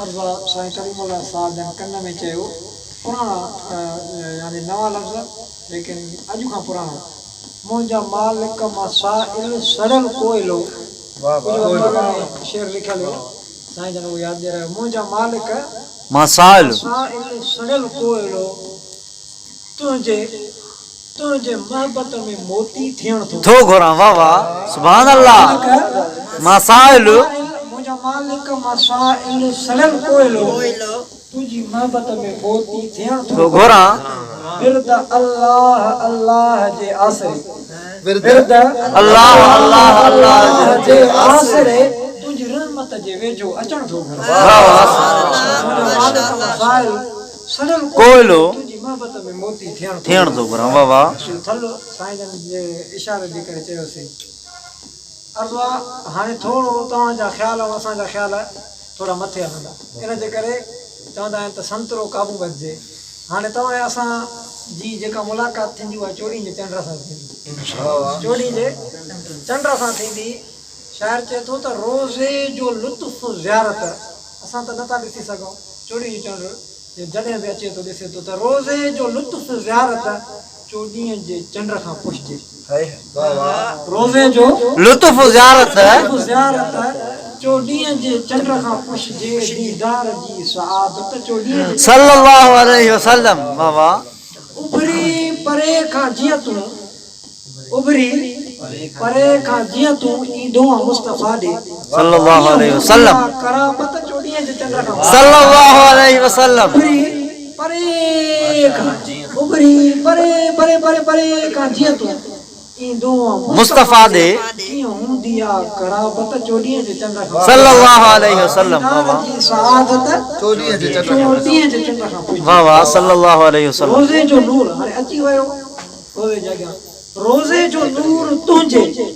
अर्ज़ा साईं करीमुल्लाह साहब जन कन में चयो पुराना यानी नवा लफ़्ज़ लेकिन अॼु खां पुराना मुंहिंजा मालिक मसाइल सड़ल कोयलो शेर लिखियल हो साईं जन वो यादि ॾियारायो मुंहिंजा मालिक मसाइल सड़ल कोयलो तुंहिंजे मोहब्बत में मोती थियण थो घुरां वाह वाह सुभान अल्लाह मसाइल मुंहिंजा मालिक मसाइल सड़ल कोयलो तुंहिंजी मोहब्बत में मोती थियण थो घुरां विरद अल्लाह अल्लाह जे आसरे विरद अल्लाह अल्लाह अल्लाह जे आसरे तुंहिंजी रहमत जे वेझो अचण थो घुरां वाह वाह मसाइल सड़ल कोयलो तुंहिंजी मोहब्बत में मोती थियण थो घुरां वाह वाह थलो साईं जन जे इशारे ॾेई करे चयोसीं अर्ज़ा हाणे थोरो तव्हांजा ख़्याल ऐं असांजा ख़्याल थोरा मथे हलंदा इन जे करे चवंदा आहिनि त संतरो क़ाबू बचिजे हाणे तव्हां ऐं असां जी जेका मुलाक़ात थींदी उहा चोॾहीं जे चंड सां थींदी चोॾहीं जे चंड सां थींदी शाइर चए थो त रोज़े जो लुत्फ़ ज़ियारत असां त नथा ॾिसी सघूं चोॾहीं जो चंड जॾहिं बि अचे थो ॾिसे थो त रोज़े जो लुत्फ़ ज़ियारत चोॾहीं जे चंड खां पुछिजे रोज़े जो लुत्फ़ ज़ियारत चोॾहीं जे चंड खां पुछिजे दीदार जी सआदत चोॾहीं सल्लल्लाहु अलैहि वसल्लम वाह वाह उभरी परे खां जीअं तूं उभरी परे खां जीअं तूं ईंदो आहे मुस्तफ़ा ॾे सल्लल्लाहु अलैहि वसल्लम करामत चोॾहीं जे चंड खां सल्लल्लाहु अलैहि वसल्लम उभरी परे खां उभरी परे परे परे परे खां जीअं तूं ईंदो मुस्तफ़ा दे कीअं हूंदी आहे करामत चोॾहीं जे चंड खां सल्लल्लाहु अलैहि वसल्लम सआदत चोॾहीं जे चंड खां वाह वाह सल्लल्लाहु अलैहि वसल्लम रोज़े जो नूर हाणे अची वियो रोज़े जे अॻियां रोज़े जो नूर तुंहिंजे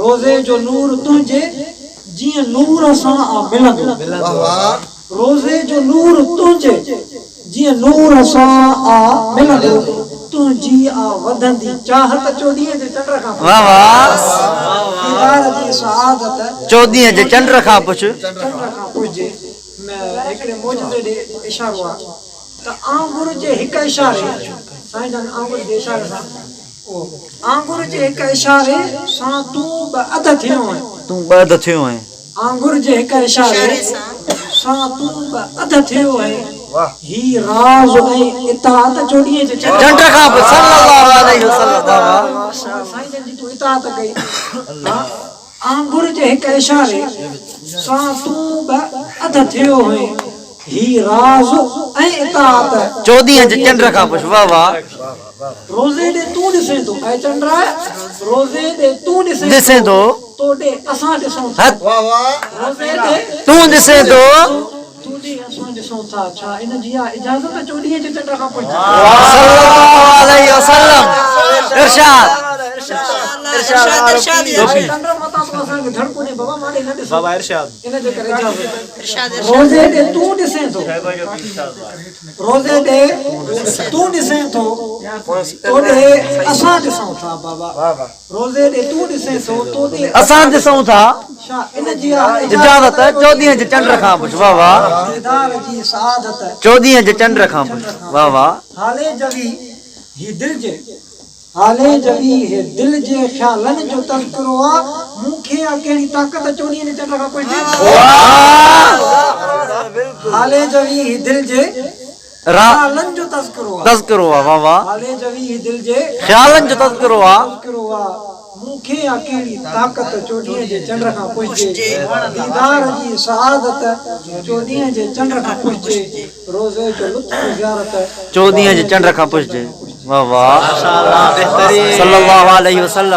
रोज़े जो नूर तुंहिंजे जीअं नूर सां मिलंदो रोज़े जो नूर तुंहिंजे जीअं नूर सां मिलंदो तुंहिंजी वधंदी चाहत चोॾहीं जे चंड खां वाह वाह दीदार जी सआदत चोॾहीं जे चंड खां पुछ चंड खां पुछिजे हिकिड़े मौजूदे ॾे इशारो आहे त आंगुर जे हिकु इशारे साईं जन आंगुर जे इशारे सां आंगुर जे हिकु इशारे सां तूं अध थियो आहीं तूं अध थियो आहीं आंगुर जे हिकु इशारे सां तूं अध थियो आहीं ही राज़ ऐं इताअत चोॾहीं जे चंड खां पुछ सल्लल्लाहु अलैहि वसल्लम वाह वाह साईं जन जी तूं इताअत कई आंगुर जे हिकु इशारे सां तूं अध थियो आहीं ही राज़ ऐं इताअत चोॾहीं जे चंड खां पुछ वाह वाह रोज़े ॾे तूं ॾिसे थो ऐं चंड रोज़े ॾे तूं ॾिसे थो तो ॾे असां ॾिसूं था रोज़े ॾे तूं ॾिसे थो तूं ॾे असां ॾिसूं था छा इन जी इजाज़त चोॾहीं जे चंड खां पुछिजे सल्लल्लाहु अलैहि वसल्लम इरशाद रोज़े ॾे तूं ॾिसे थो रोज़े ॾे तूं ॾिसे थो तो ॾे असां ॾिसूं था बाबा रोज़े ॾे तूं ॾिसे थो तो ॾे असां ॾिसूं था इन जी इजाज़त चोॾहीं जे चंड खां पुछ वाह वाह दीदार जी सआदत चोॾहीं जे चंड खां पुछ वाह वाह हाले जवी ही दिल जे ख़्यालनि जो तज़किरो आहे मूंखे कहिड़ी ताक़त चोॾहीं जे चंड खां पुछिजे हाले जवी ही दिल जे ख़्यालनि जो तज़किरो आहे वाह वाह हाले जवी ही दिल जे ख़्यालनि जो तज़किरो आहे मूंखे कहिड़ी ताक़त चोॾहीं जे चंड खां पुछिजे दीदार जी सआदत चोॾहीं जे चंड खां पुछिजे रोज़े जो लुत्फ़ ज़ियारत चोॾहीं जे चंड खां पुछिजे वाह वाह सल्लल्लाहु अलैहि वसल्लम